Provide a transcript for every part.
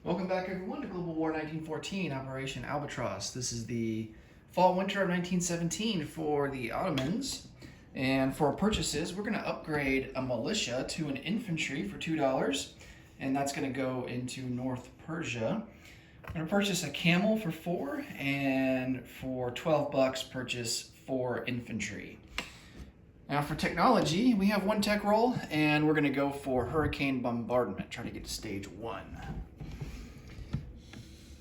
Welcome back, everyone, to Global War 1914, Operation Albatross. This is the fall-winter of 1917 for the Ottomans. And for our purchases, we're going to upgrade a militia to an infantry for $2, and that's going to go into North Persia. I'm going to purchase a camel for $4, and for $12, purchase 4 infantry. Now for technology, we have 1 tech roll, and we're going to go for hurricane bombardment, try to get to stage 1.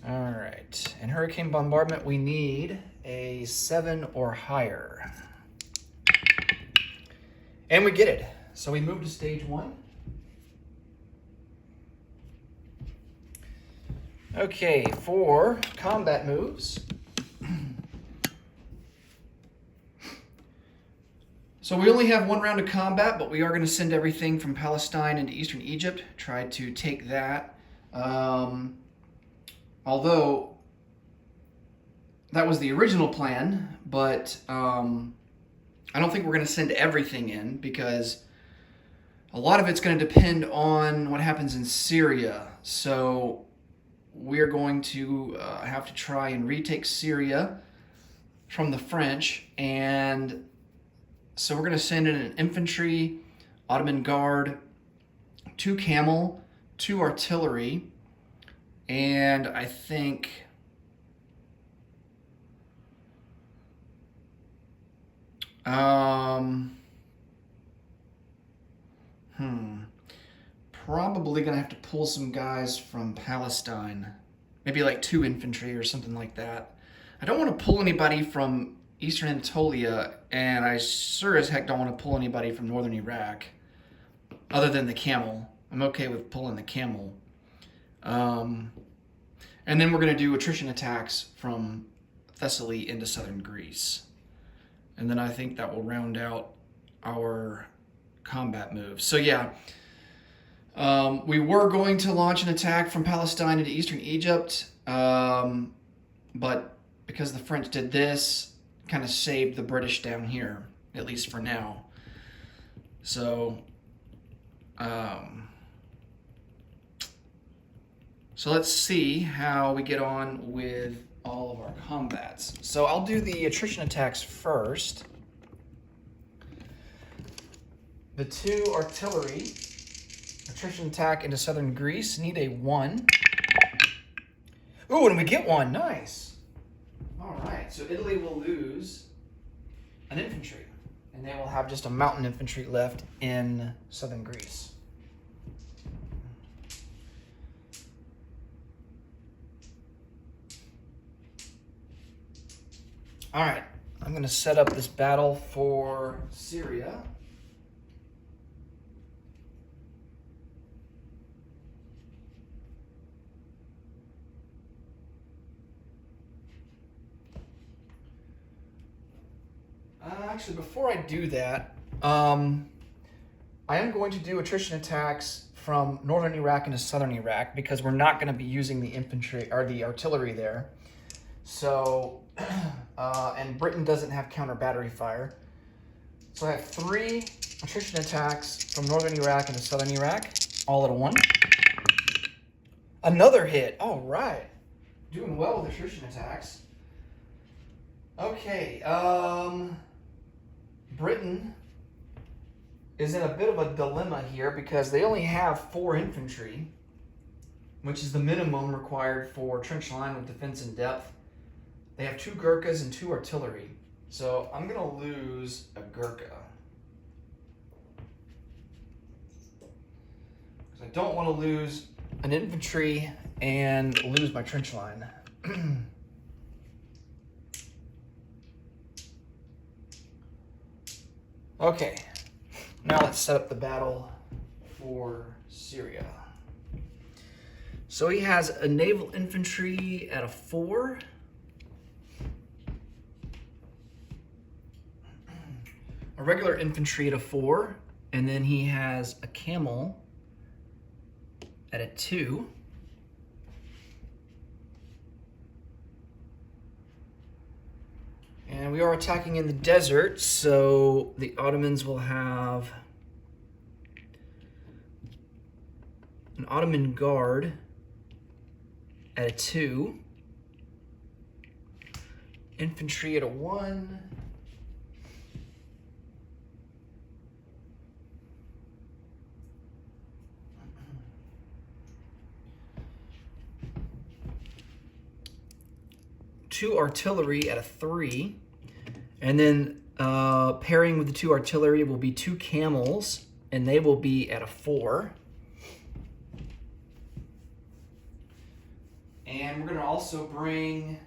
All right, in hurricane bombardment, we need a 7 or higher. And we get it. So we move to stage 1. Okay, for combat moves. So we only have 1 round of combat, but we are going to send everything from Palestine into eastern Egypt, try to take that. Although that was the original plan, but I don't think we're going to send everything in because a lot of it's going to depend on what happens in Syria. So we're going to have to try and retake Syria from the French, and so we're going to send in an infantry, Ottoman guard, 2 camel, 2 artillery, and I think probably gonna have to pull some guys from Palestine, maybe like 2 infantry or something like that. I don't want to pull anybody from Eastern Anatolia, and I sure as heck don't want to pull anybody from Northern Iraq, other than the camel. I'm okay with pulling the camel. And then we're going to do attrition attacks from Thessaly into southern Greece. And then I think that will round out our combat moves. So yeah, we were going to launch an attack from Palestine into eastern Egypt, but because the French did this, kind of saved the British down here, at least for now. So, so let's see how we get on with all of our combats. So I'll do the attrition attacks first. The 2 artillery, attrition attack into southern Greece, need a 1. Ooh, and we get 1, nice. All right, so Italy will lose an infantry, and they will have just a mountain infantry left in southern Greece. All right, I'm going to set up this battle for Syria. Actually, before I do that, I am going to do attrition attacks from northern Iraq into southern Iraq because we're not going to be using the infantry or the artillery there. So, and Britain doesn't have counter battery fire. So I have 3 attrition attacks from northern Iraq into southern Iraq, all at a 1. Another hit. All right. Doing well with attrition attacks. Okay, Britain is in a bit of a dilemma here because they only have 4 infantry, which is the minimum required for trench line with defense in depth. They have 2 Gurkhas and 2 artillery. So I'm going to lose a Gurkha. Because I don't want to lose an infantry and lose my trench line. Okay, now let's set up the battle for Syria. So he has a naval infantry at a 4. A regular infantry at a 4, and then he has a camel at a 2. And we are attacking in the desert, so the Ottomans will have an Ottoman guard at a 2. Infantry at a 1. Two artillery at a 3. And then pairing with the 2 artillery will be 2 camels, and they will be at a 4. And we're going to also bring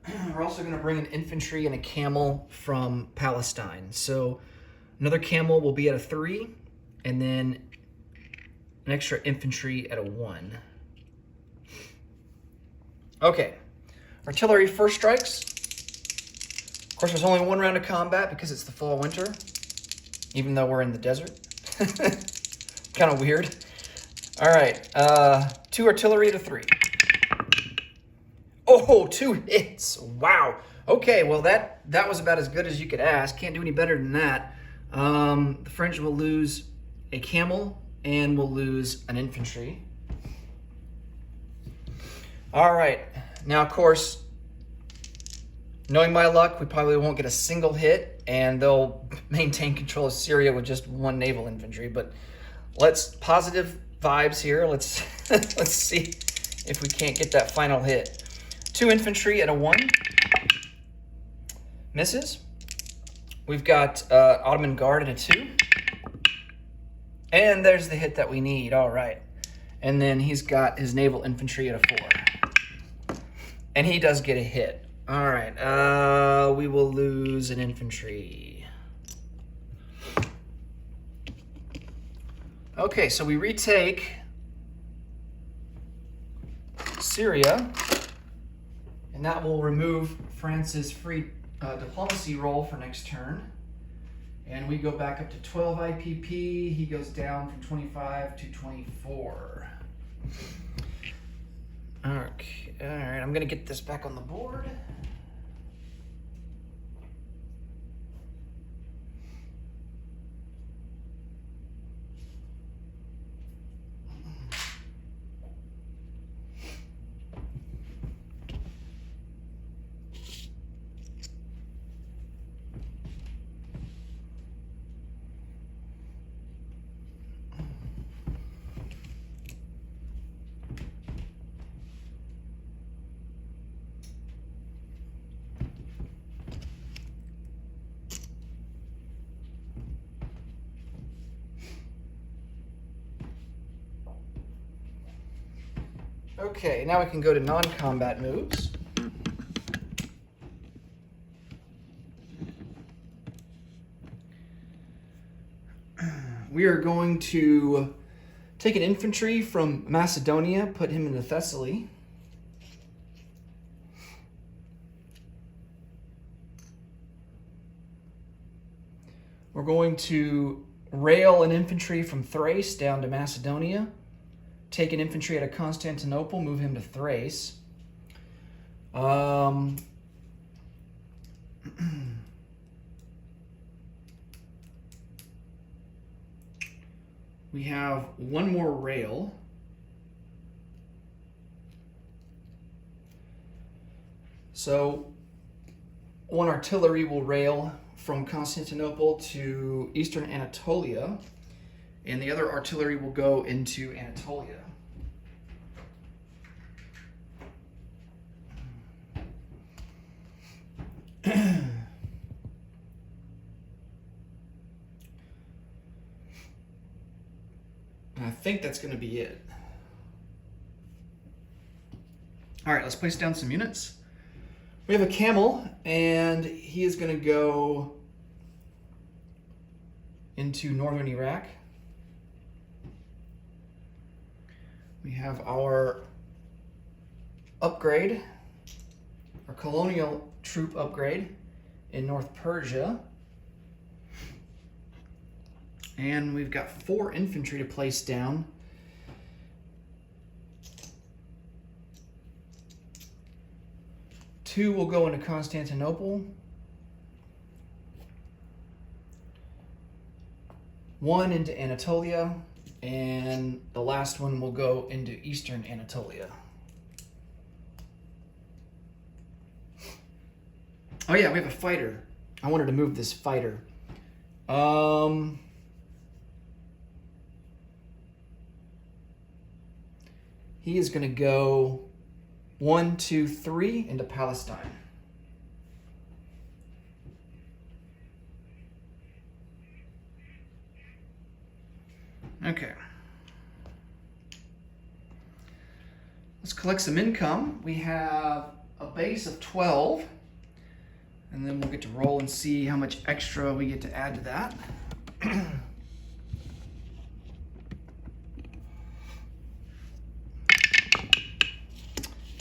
an infantry and a camel from Palestine. So another camel will be at a 3, and then an extra infantry at a 1. Okay, artillery first strikes. Of course, there's only 1 round of combat because it's the fall winter, even though we're in the desert. Kind of weird. All right, 2 artillery at a 3. Oh, 2 hits. Wow. Okay, well, that was about as good as you could ask. Can't do any better than that. The French will lose a camel and will lose an infantry. All right. Now, of course, knowing my luck, we probably won't get a single hit, and they'll maintain control of Syria with just 1 naval infantry. But let's positive vibes here. Let's let's see if we can't get that final hit. 2 infantry at a 1. Misses. We've got Ottoman Guard at a 2. And there's the hit that we need. All right. And then he's got his naval infantry at a 4. And he does get a hit. All right. We will lose an infantry. Okay, so we retake Syria. And that will remove France's free diplomacy roll for next turn. And we go back up to 12 IPP. He goes down from 25 to 24. Okay, all right, I'm gonna get this back on the board. Okay, now we can go to non-combat moves. We are going to take an infantry from Macedonia, put him into Thessaly. We're going to rail an infantry from Thrace down to Macedonia. Take an infantry out of Constantinople, move him to Thrace. We have 1 more rail. So 1 artillery will rail from Constantinople to eastern Anatolia, and the other artillery will go into Anatolia. I think that's going to be it. All right, let's place down some units. We have a camel, and he is going to go into northern Iraq. We have our upgrade, our colonial troop upgrade in North Persia. And we've got 4 infantry to place down. Two will go into Constantinople. one into Anatolia, and the last one will go into Eastern Anatolia. Oh yeah, we have a fighter. I wanted to move this fighter. He is going to go 1, 2, 3 into Palestine. Okay. Let's collect some income. We have a base of 12. And then we'll get to roll and see how much extra we get to add to that.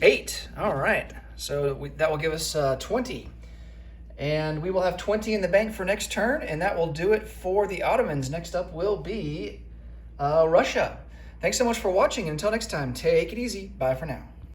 8. All right. So that will give us 20. And we will have 20 in the bank for next turn, and that will do it for the Ottomans. Next up will be Russia. Thanks so much for watching. Until next time, take it easy. Bye for now.